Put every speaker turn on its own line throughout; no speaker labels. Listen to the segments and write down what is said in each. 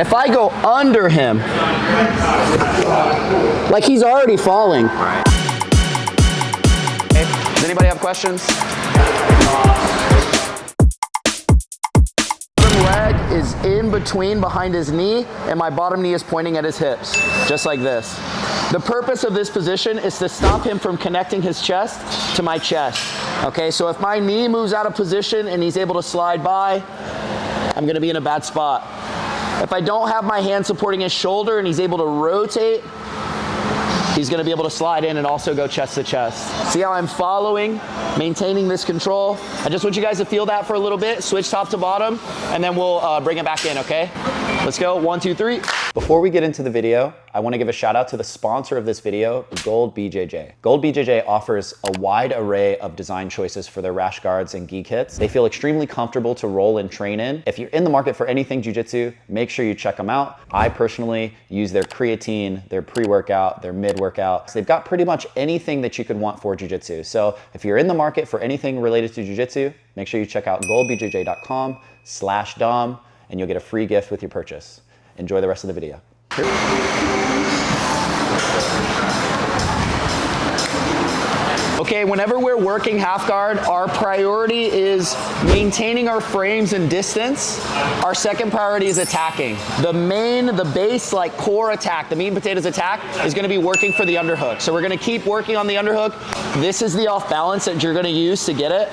If I go under him, like he's already falling.
Right.
Okay. Does anybody have questions? Leg is in between behind his knee, and my bottom knee is pointing at his hips, just like this. The purpose of this position is to stop him from connecting his chest to my chest. Okay, so if my knee moves out of position and he's able to slide by, I'm gonna be in a bad spot. If I don't have my hand supporting his shoulder and he's able to rotate, he's gonna be able to slide in and also go chest to chest. See how I'm following, maintaining this control? I just want you guys to feel that for a little bit, switch top to bottom, and then we'll bring it back in, okay? Let's go, 1, 2, 3. Before we get into the video, I wanna give a shout out to the sponsor of this video, Gold BJJ. Gold BJJ offers a wide array of design choices for their rash guards and gi kits. They feel extremely comfortable to roll and train in. If you're in the market for anything jiu-jitsu, make sure you check them out. I personally use their creatine, their pre-workout, their mid-workout. So they've got pretty much anything that you could want for jiu-jitsu. So if you're in the market for anything related to jiu-jitsu, make sure you check out goldbjj.com/Dom and you'll get a free gift with your purchase. Enjoy the rest of the video. Okay, whenever we're working half guard, our priority is maintaining our frames and distance. Our second priority is attacking. The base, like core attack, the meat and potatoes attack is gonna be working for the underhook. So we're gonna keep working on the underhook. This is the off balance that you're gonna use to get it.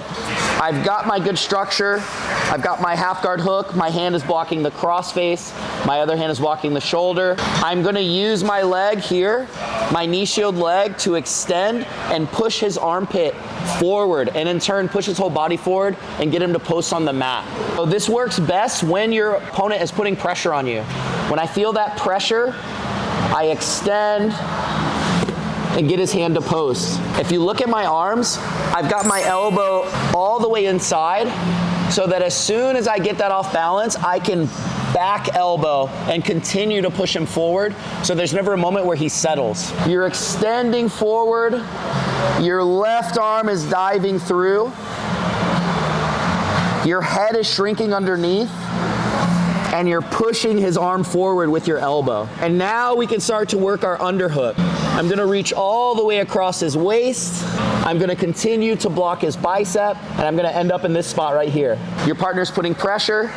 I've got my good structure. I've got my half guard hook. My hand is blocking the cross face. My other hand is blocking the shoulder. I'm gonna use my leg here, my knee shield leg, to extend and push his armpit forward, and in turn push his whole body forward and get him to post on the mat. So this works best when your opponent is putting pressure on you. When I feel that pressure, I extend and get his hand to post. If you look at my arms, I've got my elbow all the way inside so that as soon as I get that off balance, I can back elbow and continue to push him forward, so there's never a moment where he settles. You're extending forward, your left arm is diving through, your head is shrinking underneath, and you're pushing his arm forward with your elbow. And now we can start to work our underhook. I'm gonna reach all the way across his waist. I'm gonna continue to block his bicep, and I'm gonna end up in this spot right here. Your partner's putting pressure.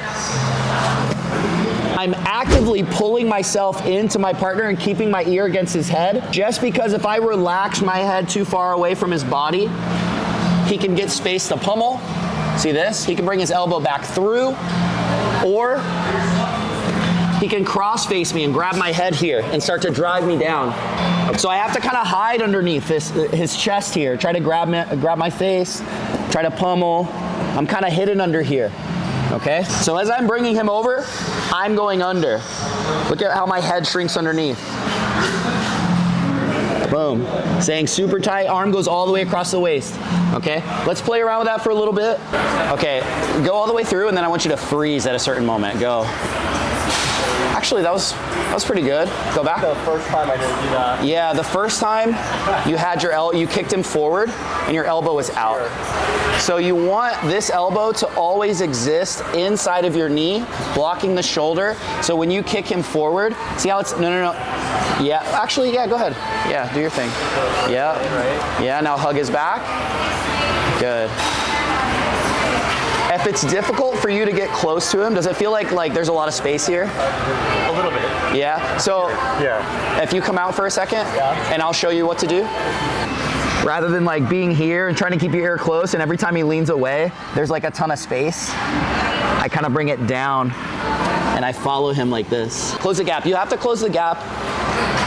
I'm actively pulling myself into my partner and keeping my ear against his head, just because if I relax my head too far away from his body, he can get space to pummel. See this? He can bring his elbow back through, or he can cross face me and grab my head here and start to drive me down. So I have to kind of hide underneath his chest here, try to grab my face, try to pummel. I'm kind of hidden under here. Okay, so as I'm bringing him over, I'm going under. Look at how my head shrinks underneath. Boom. Staying super tight, arm goes all the way across the waist. Okay, let's play around with that for a little bit. Okay, go all the way through, and then I want you to freeze at a certain moment. Go. Actually, that was pretty good. Go back.
The first time I didn't do that.
Yeah, the first time you had you kicked him forward, and your elbow was out. So you want this elbow to always exist inside of your knee, blocking the shoulder. So when you kick him forward, see how it's, no. Yeah, actually, yeah, go ahead. Yeah, do your thing. Yeah, yeah, now hug his back. Good. If it's difficult for you to get close to him, does it feel like there's a lot of space here?
A little bit.
Yeah, so
yeah.
If you come out for a second, and I'll show you what to do. Rather than like being here and trying to keep your ear close, and every time he leans away, there's like a ton of space, I kind of bring it down and I follow him like this. Close the gap. You have to close the gap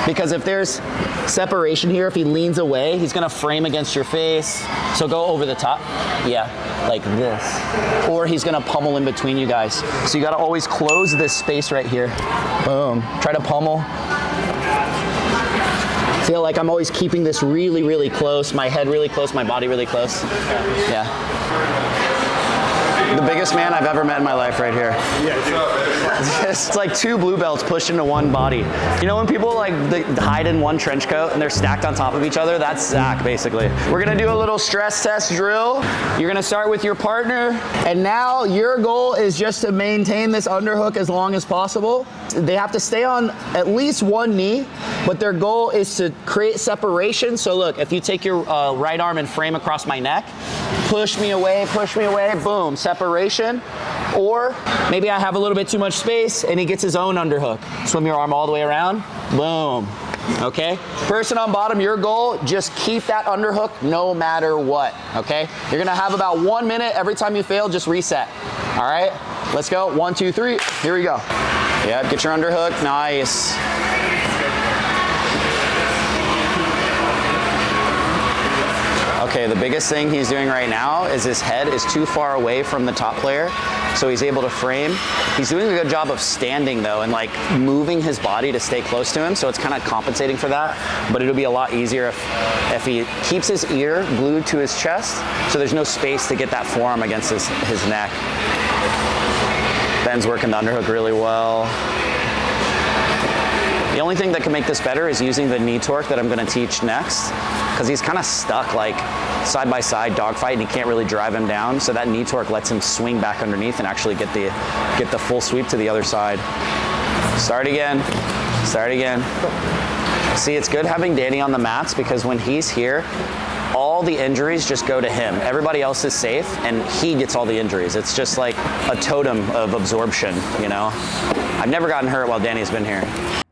because if there's separation here, if he leans away, he's gonna frame against your face. So go over the top. Yeah, like this. Or he's gonna pummel in between you guys. So you gotta always close this space right here. Boom. Try to pummel. Feel like I'm always keeping this really, really close, my head really close, my body really close. Yeah. The biggest man I've ever met in my life right here. It's like two blue belts pushed into one body. You know when people like they hide in one trench coat and they're stacked on top of each other? That's Zach, basically. We're gonna do a little stress test drill. You're gonna start with your partner, and now your goal is just to maintain this underhook as long as possible. They have to stay on at least one knee, but their goal is to create separation. So look, if you take your right arm and frame across my neck, push me away, boom, separation. Or maybe I have a little bit too much space and he gets his own underhook. Swim your arm all the way around, boom. Okay, person on bottom, your goal, just keep that underhook no matter what, okay? You're gonna have about 1 minute. Every time you fail, just reset, all right? Let's go, 1, 2, 3, here we go. Yeah, get your underhook, nice. Okay, the biggest thing he's doing right now is his head is too far away from the top player, so he's able to frame. He's doing a good job of standing though and like moving his body to stay close to him, so it's kind of compensating for that, but it'll be a lot easier if he keeps his ear glued to his chest, so there's no space to get that forearm against his neck. Ben's working the underhook really well. The only thing that can make this better is using the knee torque that I'm gonna teach next, because he's kind of stuck like side by side dogfight and he can't really drive him down, so that knee torque lets him swing back underneath and actually get the full sweep to the other side. Start again, start again. See, it's good having Danny on the mats because when he's here, all the injuries just go to him. Everybody else is safe and he gets all the injuries. It's just like a totem of absorption, you know? I've never gotten hurt while Danny's been here.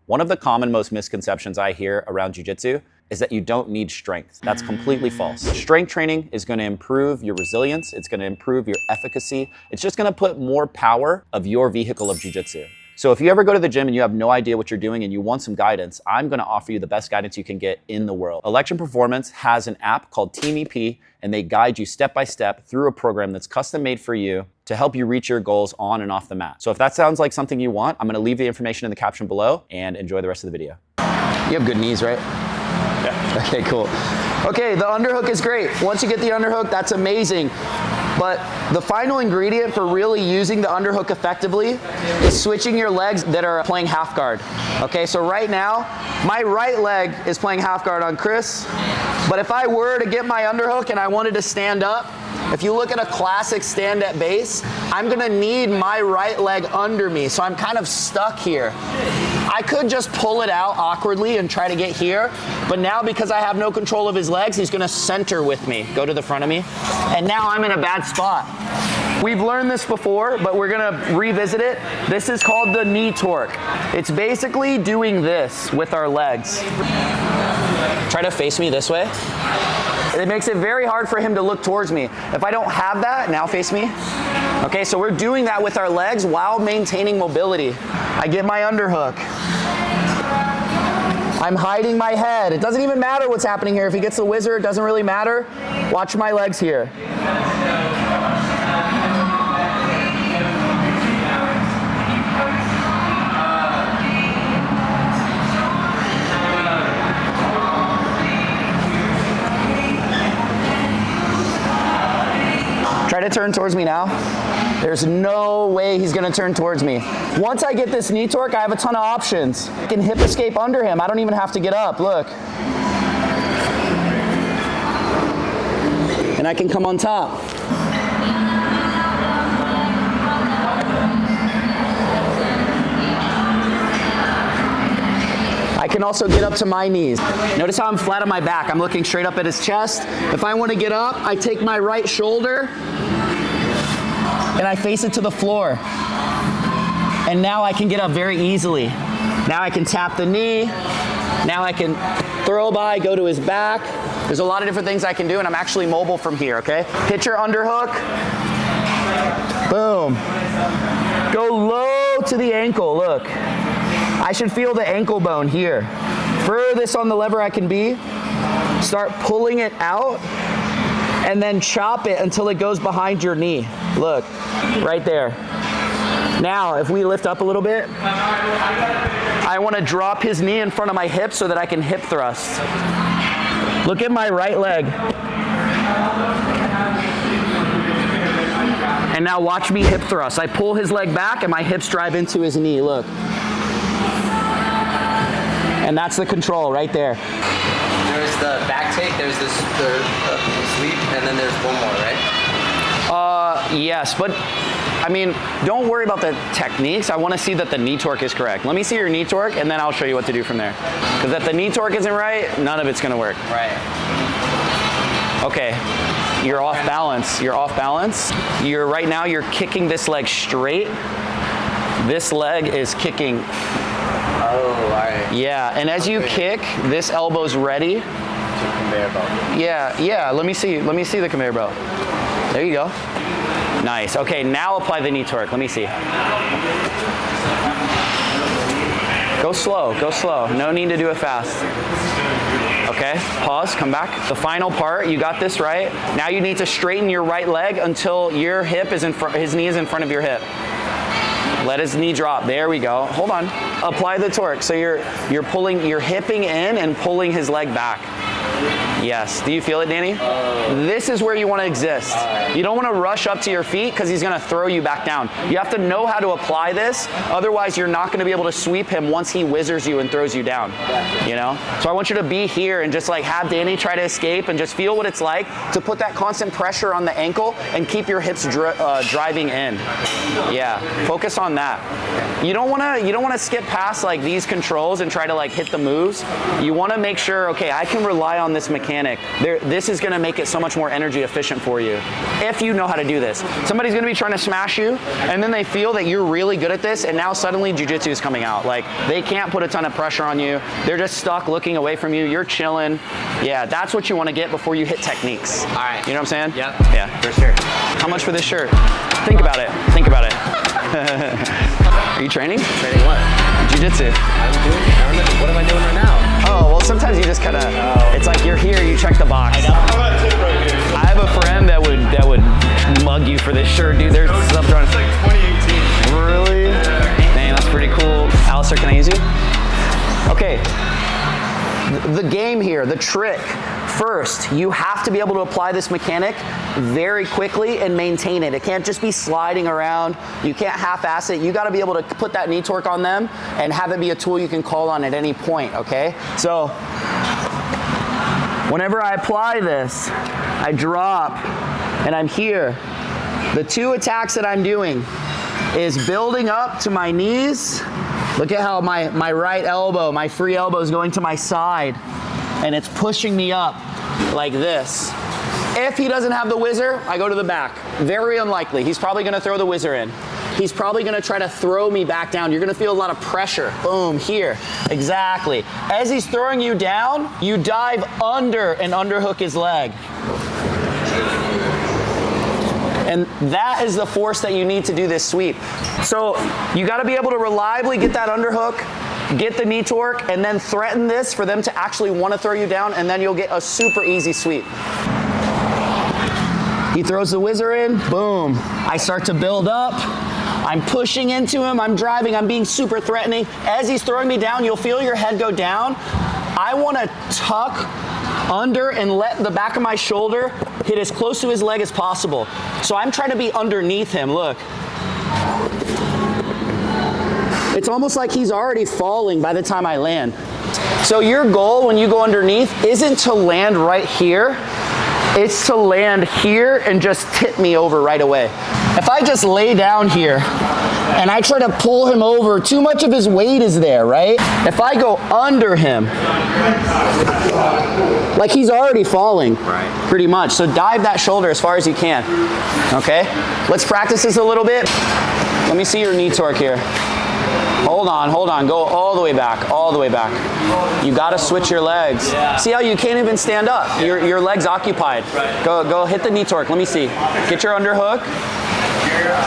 One of the common most misconceptions I hear around jiu-jitsu is that you don't need strength. That's completely false. Strength training is gonna improve your resilience, it's gonna improve your efficacy, it's just gonna put more power of your vehicle of jiu-jitsu. So if you ever go to the gym and you have no idea what you're doing and you want some guidance, I'm gonna offer you the best guidance you can get in the world. Election Performance has an app called Team EP, and they guide you step by step through a program that's custom made for you to help you reach your goals on and off the mat. So if that sounds like something you want, I'm gonna leave the information in the caption below and enjoy the rest of the video. You have good knees, right? Yeah. Okay, cool. Okay, the underhook is great. Once you get the underhook, that's amazing. But the final ingredient for really using the underhook effectively is switching your legs that are playing half guard. Okay, so right now, my right leg is playing half guard on Chris, but if I were to get my underhook and I wanted to stand up, if you look at a classic stand at base, I'm gonna need my right leg under me, so I'm kind of stuck here. I could just pull it out awkwardly and try to get here, but now because I have no control of his legs, he's gonna center with me, go to the front of me, and now I'm in a bad spot. We've learned this before, but we're gonna revisit it. This is called the knee torque. It's basically doing this with our legs. Try to face me this way. It makes it very hard for him to look towards me. If I don't have that, now face me. Okay, so we're doing that with our legs while maintaining mobility. I get my underhook. I'm hiding my head. It doesn't even matter what's happening here. If he gets the whizzer, it doesn't really matter. Watch my legs here. Try to turn towards me now. There's no way he's gonna turn towards me. Once I get this knee torque, I have a ton of options. I can hip escape under him. I don't even have to get up, look. And I can come on top. I can also get up to my knees. Notice how I'm flat on my back. I'm looking straight up at his chest. If I want to get up, I take my right shoulder and I face it to the floor. And now I can get up very easily. Now I can tap the knee. Now I can throw by, go to his back. There's a lot of different things I can do, and I'm actually mobile from here, okay? Hit your underhook. Boom. Go low to the ankle, look. I should feel the ankle bone here. Furthest on the lever I can be. Start pulling it out and then chop it until it goes behind your knee. Look, right there. Now, if we lift up a little bit, I want to drop his knee in front of my hip so that I can hip thrust. Look at my right leg. And And now watch me hip thrust. I pull his leg back and my hips drive into his knee, look. And that's the control right there.
There's the back take, there's the sweep, and then there's one more, right?
Yes, but I mean, don't worry about the techniques. I want to see that the knee torque is correct. Let me see your knee torque, and then I'll show you what to do from there. Because if the knee torque isn't right, none of it's going to work.
Right.
Okay, you're off balance. You're off balance. Right now you're kicking this leg straight. This leg is kicking.
Oh, all right.
Yeah, and as you kick, this elbow's ready.
Conveyor belt.
Yeah. Let me see the conveyor belt. There you go. Nice. Okay, now apply the knee torque. Let me see. Go slow. No need to do it fast. Okay, pause, come back. The final part, you got this right. Now you need to straighten your right leg until your hip is in front, his knee is in front of your hip. Let his knee drop. There we go. Hold on. Apply the torque. So you're hipping in and pulling his leg back. Yes. Do you feel it, Danny? This is where you want to exist. You don't want to rush up to your feet because he's going to throw you back down. You have to know how to apply this. Otherwise, you're not going to be able to sweep him once he whizzes you and throws you down. You know? So I want you to be here and just like have Danny try to escape and just feel what it's like to put that constant pressure on the ankle and keep your hips driving in. Yeah. Focus on that. You don't want to skip past like these controls and try to like hit the moves. You want to make sure, okay, I can rely on this mechanic. This is going to make it so much more energy efficient for you if you know how to do this. Somebody's going to be trying to smash you and then they feel that you're really good at this and now suddenly jiu-jitsu is coming out. Like they can't put a ton of pressure on you. They're just stuck looking away from you. You're chilling. Yeah, that's what you want to get before you hit techniques.
All right.
You know what I'm saying?
Yep.
Yeah,
for sure.
How much for this shirt? Think about it. Think about it. Are you training?
Training what?
Jiu-jitsu.
What am I doing right now?
Oh, well, sometimes you just kind of, it's like you're here, you check the box.
I know.
I have a friend that would mug you for this shirt, dude. There's stuff drawing.
It's like 2018.
Really? Dang, that's pretty cool. Alistair, can I use you? Okay. The game here, the trick. First, you have to be able to apply this mechanic very quickly and maintain it. It can't just be sliding around. You can't half-ass it. You got to be able to put that knee torque on them and have it be a tool you can call on at any point, okay? So, whenever I apply this, I drop and I'm here. The two attacks that I'm doing is building up to my knees. Look at how my right elbow, my free elbow is going to my side and it's pushing me up like this. If he doesn't have the whizzer, I go to the back. Very unlikely. He's probably going to throw the whizzer in. He's probably going to try to throw me back down. You're going to feel a lot of pressure. Boom, here. Exactly. As he's throwing you down, you dive under and underhook his leg. And that is the force that you need to do this sweep. So you got to be able to reliably get that underhook, get the knee torque, and then threaten this for them to actually want to throw you down, and then you'll get a super easy sweep. He throws the whizzer in, boom. I start to build up. I'm pushing into him, I'm driving, I'm being super threatening. As he's throwing me down, you'll feel your head go down. I want to tuck under and let the back of my shoulder hit as close to his leg as possible. So I'm trying to be underneath him, look. It's almost like he's already falling by the time I land. So your goal when you go underneath isn't to land right here, it's to land here and just tip me over right away. If I just lay down here and I try to pull him over, too much of his weight is there, right? If I go under him, like he's already falling, pretty much. So dive that shoulder as far as you can, okay? Let's practice this a little bit. Let me see your knee torque here. Hold on, go all the way back, all the way back. You gotta switch your legs. See how you can't even stand up? Your leg's occupied. Go hit the knee torque, let me see. Get your underhook.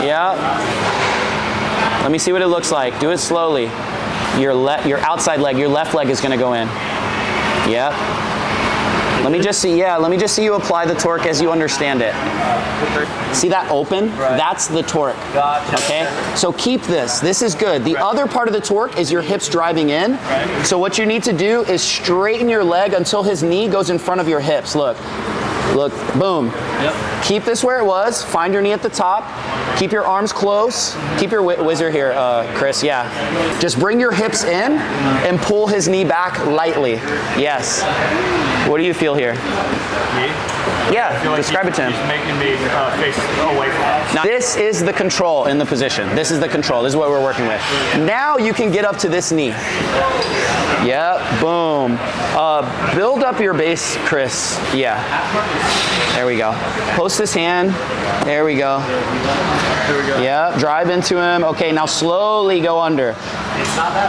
Yeah. Let me see what it looks like. Do it slowly. Your outside leg, your left leg is gonna go in. Yeah. Let me just see you apply the torque as you understand it. See that open? That's the torque. Okay? So keep this. This is good. The other part of the torque is your hips driving in. So what you need to do is straighten your leg until his knee goes in front of your hips. Look, boom. Keep this where it was. Find your knee at the top. Keep your arms close. Keep your whizzer here, Chris, yeah. Just bring your hips in and pull his knee back lightly. Yes. What do you feel here? Yeah,
Like
describe it to him.
He's making me face away from him.
Now, this is the control in the position. This is the control. This is what we're working with. Now you can get up to this knee. Yep, boom. Build up your base, Chris. Yeah. There we go. Post this hand. There we go.
Here we go.
Yep, drive into him. Okay, now slowly go under.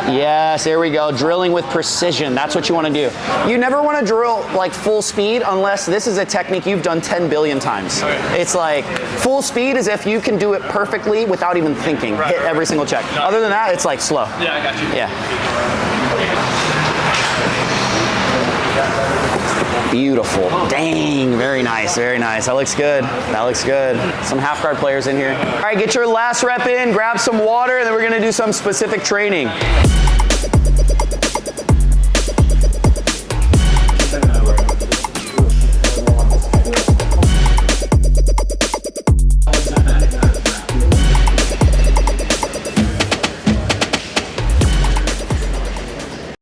Yes, there we go. Drilling with precision. That's what you want to do. You never want to drill like full speed unless this is a technique you've done 10 billion times. It's like full speed is if you can do it perfectly without even thinking. Hit every single check. Other than that, it's like slow.
Yeah, I got you.
Yeah. Beautiful. Dang, very nice, very nice. That looks good. That looks good. Some half guard players in here. All right, get your last rep in, grab some water, and then we're gonna do some specific training.